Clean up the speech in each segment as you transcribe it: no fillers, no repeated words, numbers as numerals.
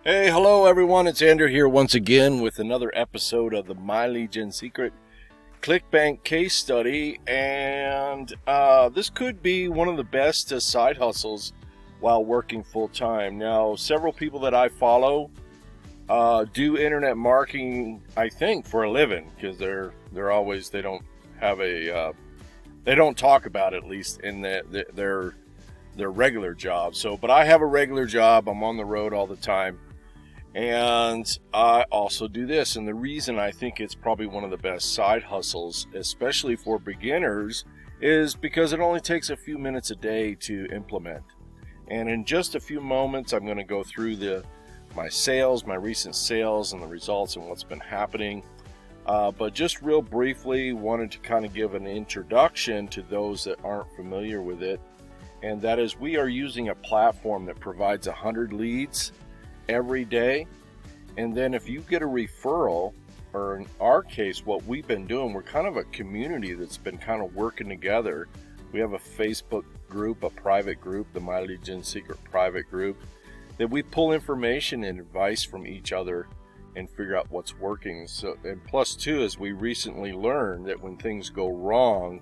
Hey, hello everyone, it's Andrew here once again with another episode of the MLGS Secret Clickbank case study, and this could be one of the best side hustles while working full-time. Now, several people that I follow do internet marketing, I think, for a living, because they don't have a they don't talk about it, at least in their regular job. But I have a regular job. I'm on the road all the time. And I also do this, and the reason I think it's probably one of the best side hustles, especially for beginners, is because it only takes a few minutes a day to implement. And in just a few moments, I'm going to go through my sales, my recent sales, and the results and what's been happening. But just real briefly, wanted to kind of give an introduction to those that aren't familiar with it, and that is we are using a platform that provides 100 leads every day, and then if you get a referral, or in our case what we've been doing, we're kind of a community that's been kind of working together. We have a Facebook group, a private group, the MLGS Secret private group, that we pull information and advice from each other and figure out what's working. So, and plus too, is we recently learned that when things go wrong,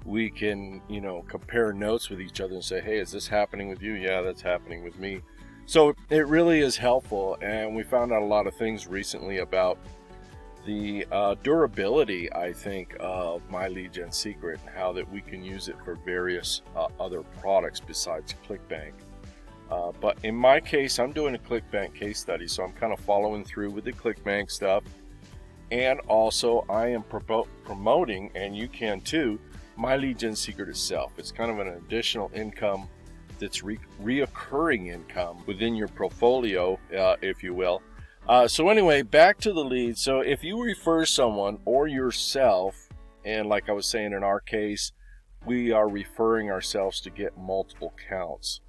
we can compare notes with each other and say, hey, is this happening with you? Yeah, that's happening with me. So it really is helpful, and we found out a lot of things recently about the durability, I think, of MLGS Secret, and how that we can use it for various other products besides Clickbank. But in my case, I'm doing a Clickbank case study, so I'm kind of following through with the Clickbank stuff. And also, I am promoting, and you can too, MLGS Secret itself. It's kind of an additional income that's reoccurring income within your portfolio, if you will. So anyway, back to the lead. So if you refer someone or yourself, and like I was saying in our case, we are referring ourselves to get multiple counts.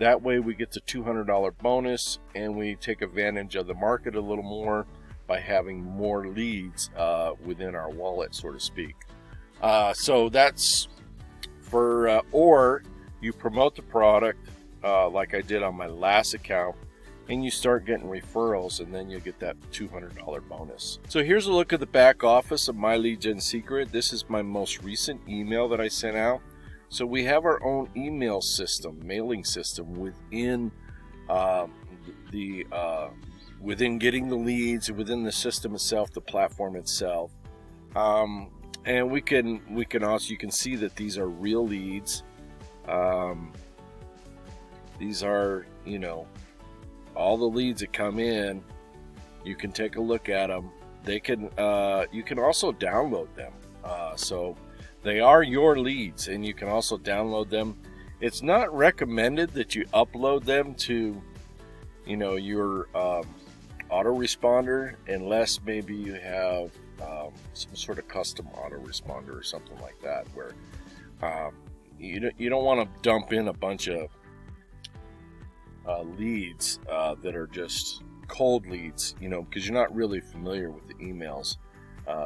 That way we get the $200 bonus, and we take advantage of the market a little more by having more leads within our wallet, so to speak. So that's for, or you promote the product like I did on my last account, and you start getting referrals, and then you get that $200 bonus. So here's a look at the back office of MLGS Secret. This is my most recent email that I sent out. So we have our own email system, mailing system within within getting the leads, within the system itself, the platform itself. And we can also, you can see that these are real leads. These are, all the leads that come in. You can take a look at them. They can, you can also download them. So they are your leads, and you can also download them. It's not recommended that you upload them to, your autoresponder, unless maybe you have some sort of custom autoresponder or something like that, where you don't want to dump in a bunch of leads that are just cold leads, because you're not really familiar with the emails.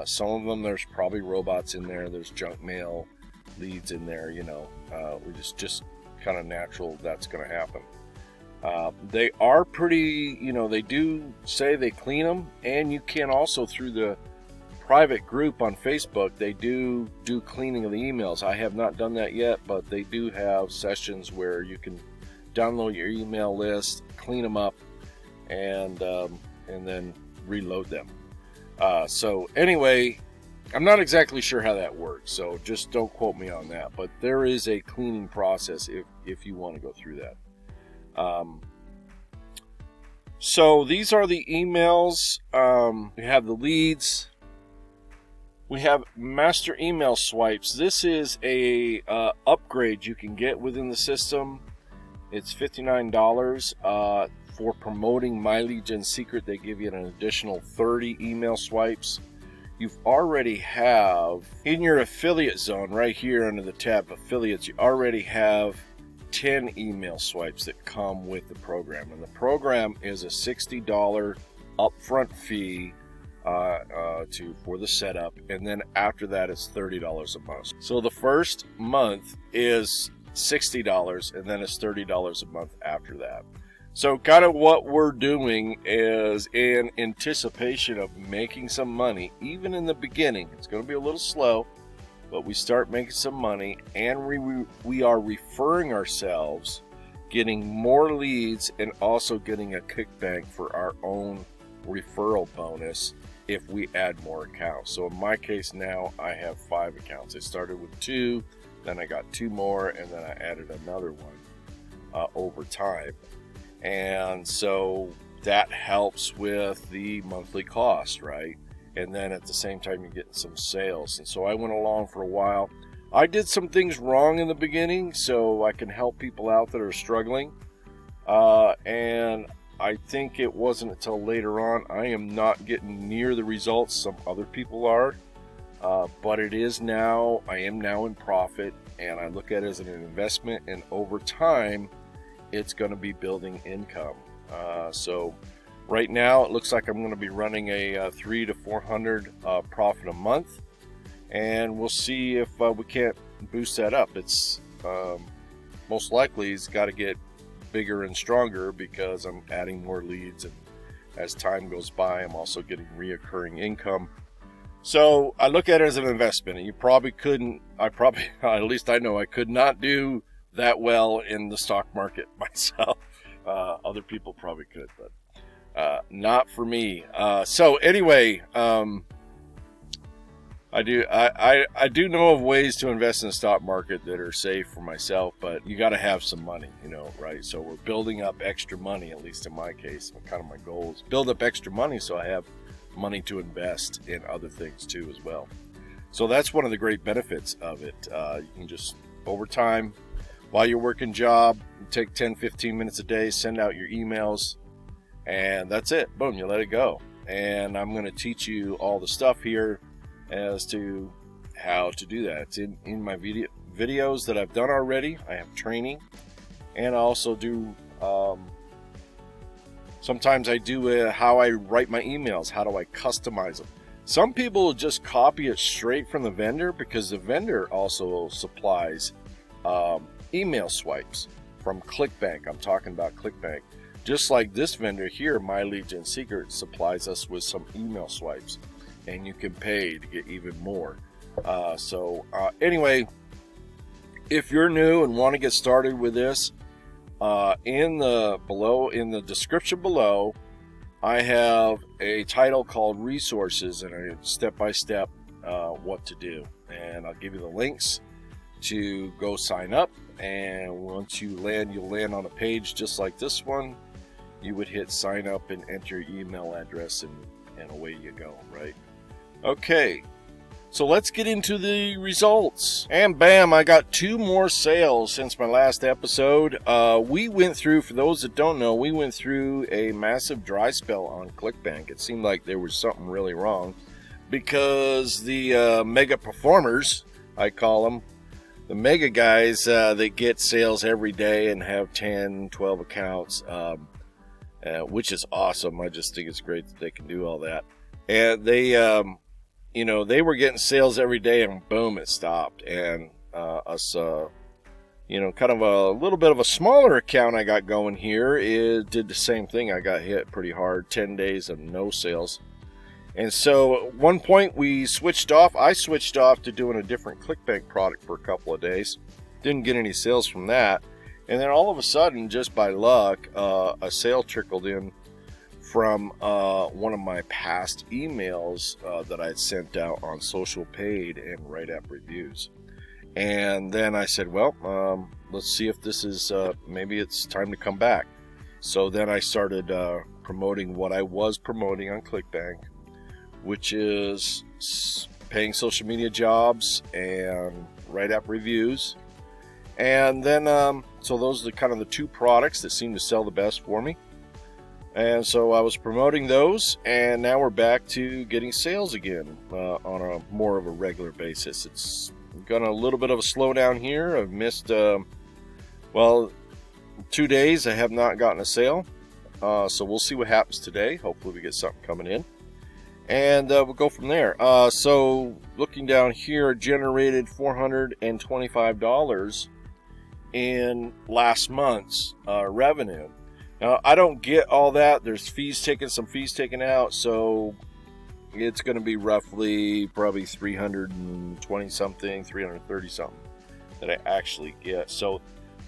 Some of them, there's probably robots in there, there's junk mail leads in there, we just kind of natural that's going to happen. They are pretty, they do say they clean them, and you can also, through the private group on Facebook, they do cleaning of the emails. I have not done that yet, but they do have sessions where you can download your email list, clean them up, and then reload them. So anyway, I'm not exactly sure how that works, so just don't quote me on that, but there is a cleaning process if you want to go through that. So these are the emails. We have the leads. We have master email swipes. This is a upgrade you can get within the system. It's $59 for promoting MLGS Secret. They give you an additional 30 email swipes. You've already have in your affiliate zone right here under the tab affiliates. You already have 10 email swipes that come with the program, and the program is a $60 upfront fee for the setup, and then after that it's $30 a month. So the first month is $60, and then it's $30 a month after that. So kind of what we're doing is in anticipation of making some money, even in the beginning. It's going to be a little slow, but we start making some money, and we are referring ourselves, getting more leads, and also getting a kickback for our own referral bonus if we add more accounts. So in my case now, I have 5 accounts. I started with 2, then I got 2 more, and then I added another one over time. And so that helps with the monthly cost, right? And then at the same time, you're getting some sales. And so I went along for a while. I did some things wrong in the beginning, so I can help people out that are struggling. And I think it wasn't until later on, I am not getting near the results some other people are. But it is now, I am now in profit, and I look at it as an investment, and over time, it's going to be building income. So right now, it looks like I'm going to be running a $300 to $400 profit a month, and we'll see if we can't boost that up. It's most likely it's got to get bigger and stronger because I'm adding more leads, and as time goes by, I'm also getting reoccurring income. So I look at it as an investment, and you probably couldn't. At least I know I could not do that well in the stock market myself. Other people probably could, but not for me. So anyway, I do know of ways to invest in the stock market that are safe for myself, but you got to have some money, right? So we're building up extra money, at least in my case. Kind of my goal is build up extra money so I have money to invest in other things too as well. So that's one of the great benefits of it. You can just, over time, while you're working job, you take 10-15 minutes a day, send out your emails, and that's it. Boom, you let it go. And I'm going to teach you all the stuff here as to how to do that. It's in my videos that I've done already. I have training, and I also do sometimes I do how I write my emails. How do I customize them? Some people just copy it straight from the vendor, because the vendor also supplies email swipes from Clickbank. I'm talking about Clickbank. Just like this vendor here, My Legion Secret, supplies us with some email swipes, and you can pay to get even more. Anyway, if you're new and want to get started with this, in the description below, I have a title called Resources, and a step-by-step what to do, and I'll give you the links to go sign up. And once you land, you'll land on a page just like this one. You would hit sign up and enter your email address, and away you go, right? Okay, so let's get into the results. And bam, I got 2 more sales since my last episode. We went through, for those that don't know, we went through a massive dry spell on Clickbank. It seemed like there was something really wrong, because the mega performers, I call them, the mega guys that get sales every day and have 10, 12 accounts, which is awesome. I just think it's great that they can do all that. And they, they were getting sales every day, and boom, it stopped. And us, kind of a little bit of a smaller account I got going here, it did the same thing. I got hit pretty hard, 10 days of no sales. And so at one point I switched off to doing a different Clickbank product for a couple of days. Didn't get any sales from that. And then all of a sudden, just by luck, a sale trickled in from one of my past emails that I had sent out on social paid and write-up reviews. And then I said, well, let's see if this is, maybe it's time to come back. So then I started promoting what I was promoting on Clickbank, which is paying social media jobs and write-up reviews. And then, so those are kind of the 2 products that seem to sell the best for me. And so I was promoting those, and now we're back to getting sales again on a more of a regular basis. It's got a little bit of a slowdown here. I've missed, 2 days I have not gotten a sale. So we'll see what happens today. Hopefully we get something coming in, and we'll go from there. So looking down here, generated $425 in last month's revenue. Now, I don't get all that. There's some fees taken out, so it's going to be roughly probably 320 something, 330 something that I actually get. So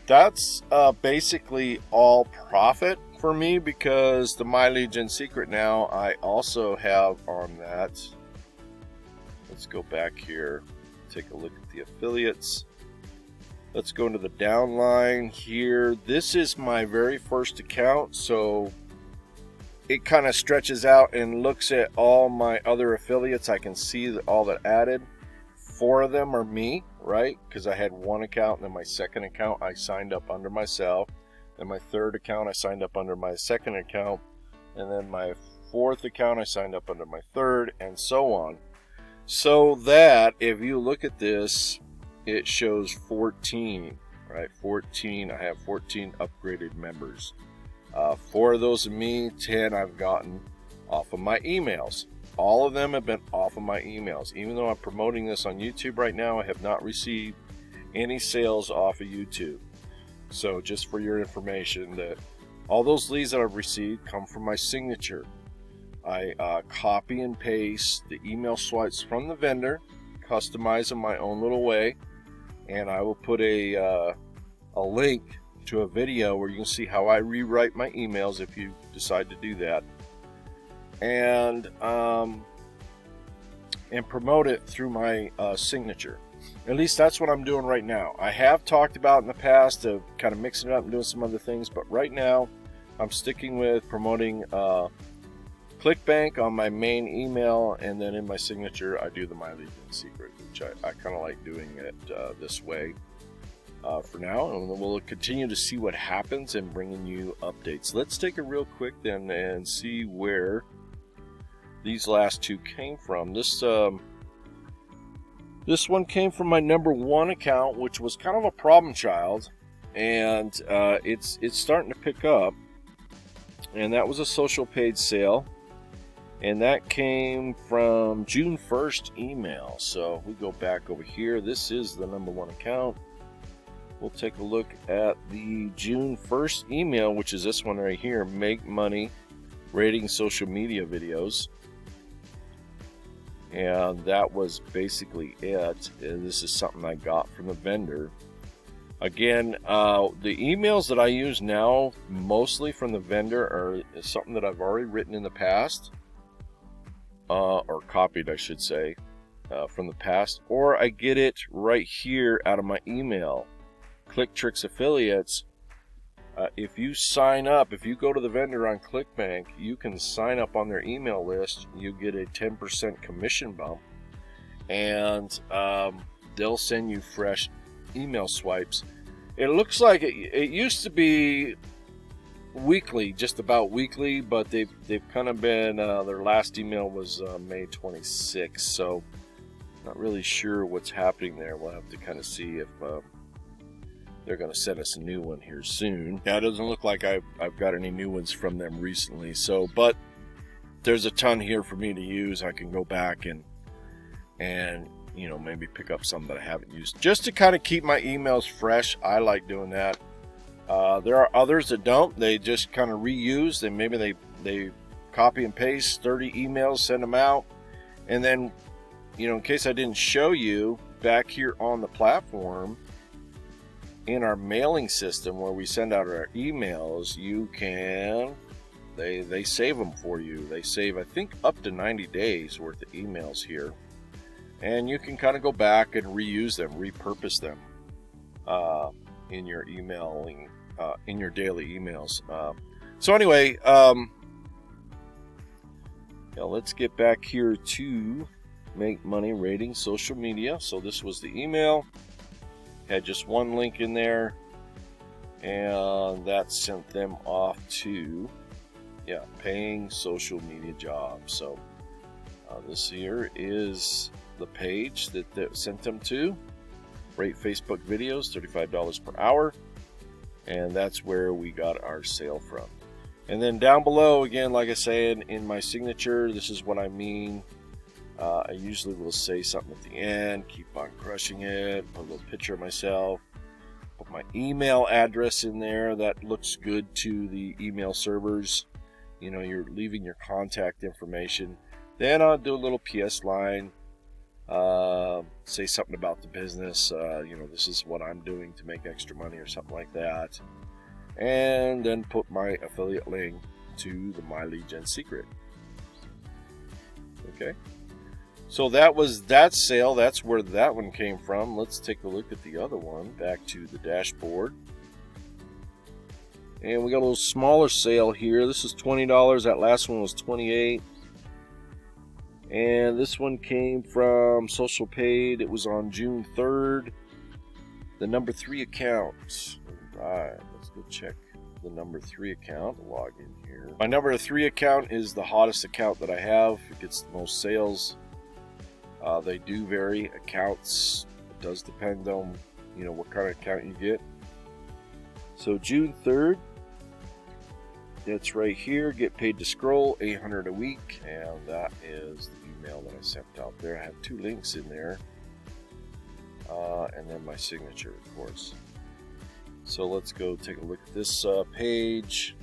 that's basically all profit for me, because the My Legion Secret now I also have on that. Let's go back here, take a look at the affiliates. Let's go into the downline here. This is my very first account, so it kind of stretches out and looks at all my other affiliates. I can see that all that added. 4 of them are me, right? Because I had 1 account, and then my second account I signed up under myself. Then my third account I signed up under my second account. And then my 4th account I signed up under my third, and so on. So that, if you look at this, it shows 14, right? 14, I have 14 upgraded members. 4 of those are me, 10 I've gotten off of my emails. All of them have been off of my emails. Even though I'm promoting this on YouTube right now, I have not received any sales off of YouTube. So just for your information, that all those leads that I've received come from my signature. I copy and paste the email swipes from the vendor, customize them my own little way, and I will put a link to a video where you can see how I rewrite my emails if you decide to do that, and promote it through my signature. At least that's what I'm doing right now. I have talked about in the past of kind of mixing it up and doing some other things, but right now I'm sticking with promoting Clickbank on my main email, and then in my signature I do the My Legion Secret, which I kind of like doing it this way for now, and we'll continue to see what happens and bringing you updates. Let's take a real quick then and see where these last 2 came from. This one came from my number 1 account, which was kind of a problem child, and it's starting to pick up, and that was a social page sale. And that came from June 1st email. So we go back over here. This is the number 1 account. We'll take a look at the June 1st email, which is this one right here. Make money rating social media videos. And that was basically it. And this is something I got from the vendor. Again, the emails that I use now, mostly from the vendor, are something that I've already written in the past. Or copied, I should say, from the past, or I get it right here out of my email. ClickTricks affiliates. If you sign up, if you go to the vendor on Clickbank, you can sign up on their email list. You get a 10% commission bump, and they'll send you fresh email swipes. It looks like it used to be weekly, just about weekly, but they've kind of been their last email was May 26th, so not really sure what's happening there. We'll have to kind of see if they're going to send us a new one here soon. Yeah, it doesn't look like I've got any new ones from them recently, so but there's a ton here for me to use. I can go back and you know, maybe pick up some that I haven't used just to kind of keep my emails fresh. I like doing that. There are others that don't. They just kind of reuse. They copy and paste 30 emails, send them out, and then, you know, in case I didn't show you, back here on the platform in our mailing system where we send out our emails, you can they save them for you. They save, I think, up to 90 days worth of emails here, and you can kind of go back and reuse them, repurpose them in your emailing, in your daily emails. So anyway, let's get back here to make money rating social media. So this was the email, had just 1 link in there, and that sent them off to paying social media jobs. So this here is the page that sent them to. Rate Facebook videos, $35 per hour, and that's where we got our sale from. And then down below, again, like I said, in my signature, this is what I mean. I usually will say something at the end, keep on crushing it, put a little picture of myself, Put my email address in there. That looks good to the email servers. You know, you're leaving your contact information. Then I'll do a little PS line. Say something about the business. You know, this is what I'm doing to make extra money or something like that. And then put my affiliate link to the My Lead Gen Secret. Okay. So that was that sale. That's where that one came from. Let's take a look at the other one. Back to the dashboard. And we got a little smaller sale here. This is $20. That last one was $28. And this one came from Social Paid. It was on June 3rd. The number 3 account. Alright, let's go check the number 3 account. Log in here. My number 3 account is the hottest account that I have. It gets the most sales. They do vary. Accounts, it does depend on, you know, what kind of account you get. So June 3rd, it's right here. Get paid to scroll, 800 a week, and that is the email that I sent out there. I have 2 links in there, and then my signature, of course. So let's go take a look at this page.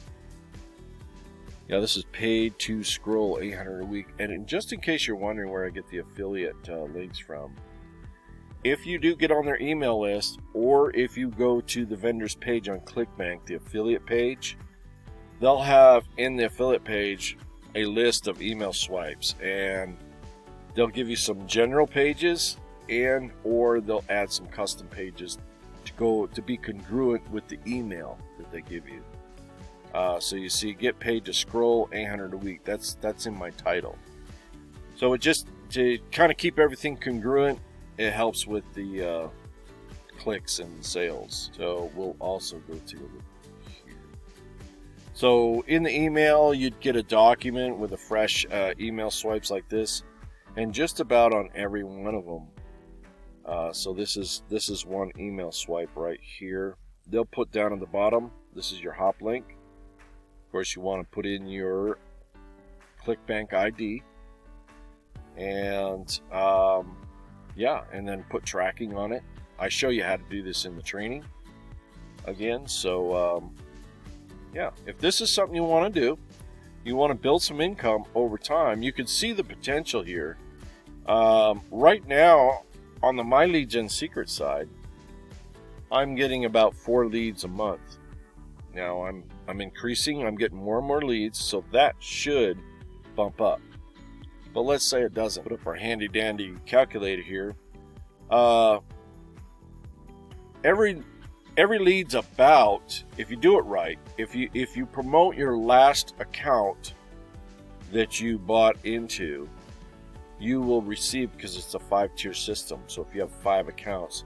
Yeah, this is paid to scroll, 800 a week. And just in case you're wondering where I get the affiliate links from, if you do get on their email list, or if you go to the vendor's page on Clickbank, the affiliate page, they'll have in the affiliate page a list of email swipes, and they'll give you some general pages, and or they'll add some custom pages to be congruent with the email that they give you. So you see, get paid to scroll, 800 a week. That's in my title. So it just to kind of keep everything congruent, it helps with the clicks and sales. So we'll also go to here. So in the email, you'd get a document with a fresh email swipes like this, and just about on every one of them. So this is one email swipe right here. They'll put down at the bottom, this is your hop link. Of course, you want to put in your Clickbank ID, and yeah, and then put tracking on it. I show you how to do this in the training again. So yeah, if this is something you want to do, you want to build some income over time, you can see the potential here. Right now on the My Lead Gen Secret side, I'm getting about 4 leads a month. Now I'm increasing, I'm getting more and more leads, so that should bump up. But let's say it doesn't. Put up our handy dandy calculator here. Every lead's about, if you do it right, if you promote your last account that you bought into, you will receive, because it's a 5-tier system. So if you have 5 accounts,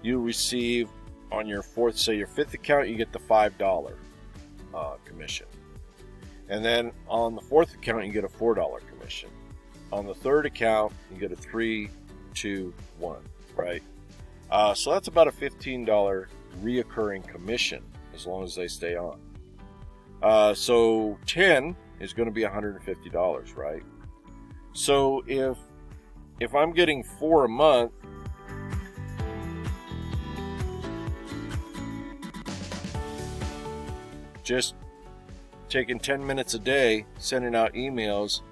you receive on your 4th, say your 5th account, you get the $5 commission. And then on the 4th account, you get a $4 commission. On the 3rd account, you get a 3, 2, 1, right? So that's about a $15 reoccurring commission as long as they stay on. So 10 is going to be $150, right? So if I'm getting 4 a month, just taking 10 minutes a day, sending out emails,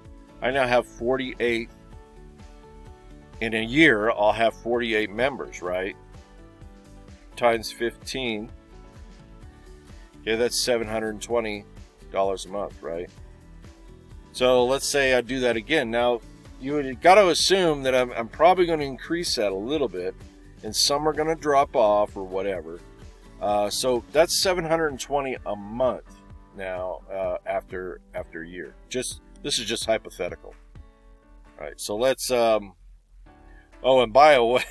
I now have 48. In a year, I'll have 48 members, right? Times 15. Okay, that's $720 a month, right? So let's say I do that again. Now, you got to assume that I'm probably going to increase that a little bit, and some are going to drop off or whatever. So that's $720 a month now after a year. This is just hypothetical. All right, so let's. Oh, and by the way,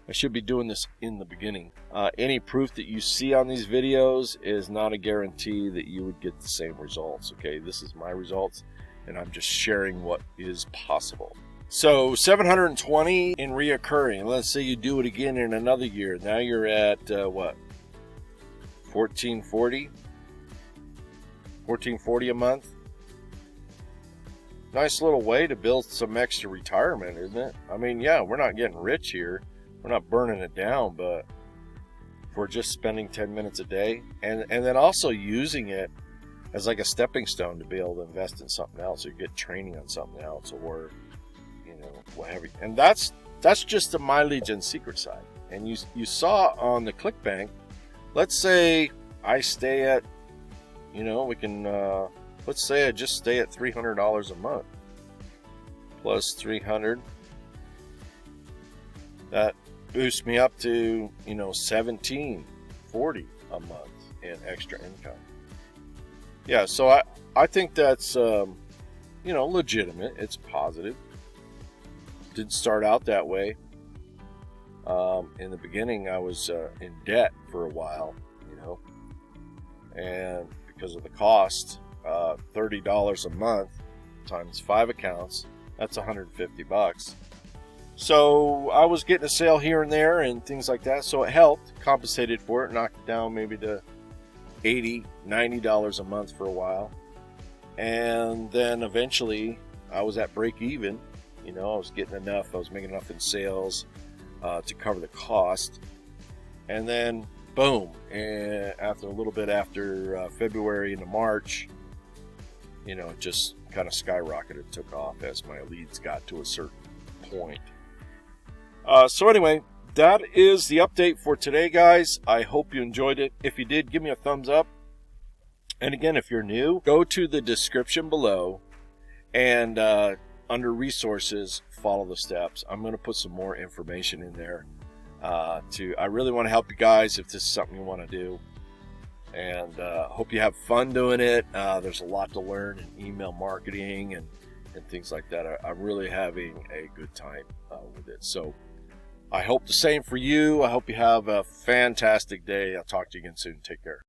I should be doing this in the beginning. Any proof that you see on these videos is not a guarantee that you would get the same results. Okay, this is my results, and I'm just sharing what is possible. So 720 in reoccurring. Let's say you do it again in another year. Now you're at what? 1440. 1440 a month. Nice little way to build some extra retirement, isn't it? I mean, yeah, we're not getting rich here. We're not burning it down, but for just spending 10 minutes a day, and then also using it as like a stepping stone to be able to invest in something else, or get training on something else, or whatever. And that's just the My Legion secret side. And you saw on the Clickbank, let's say I stay at, we can let's say I just stay at $300 a month plus 300. That boosts me up to $17.40 a month in extra income. Yeah, so I think that's legitimate. It's positive. Didn't start out that way. In the beginning, I was in debt for a while, and because of the cost, $30 a month times 5 accounts, that's $150. So I was getting a sale here and there and things like that, so it helped, compensated for it, knocked it down maybe to $80, $90 a month for a while. And then eventually I was at break even. I was getting enough, I was making enough in sales to cover the cost. And then boom, and after a little bit after February into March, it just kind of skyrocketed, took off as my leads got to a certain point. So anyway, that is the update for today, guys. I hope you enjoyed it. If you did, give me a thumbs up. And again, if you're new, go to the description below and under resources, follow the steps. I'm going to put some more information in there. I really want to help you guys if this is something you want to do. And hope you have fun doing it. There's a lot to learn in email marketing and things like that. I'm really having a good time with it. So I hope the same for you. I hope you have a fantastic day. I'll talk to you again soon. Take care.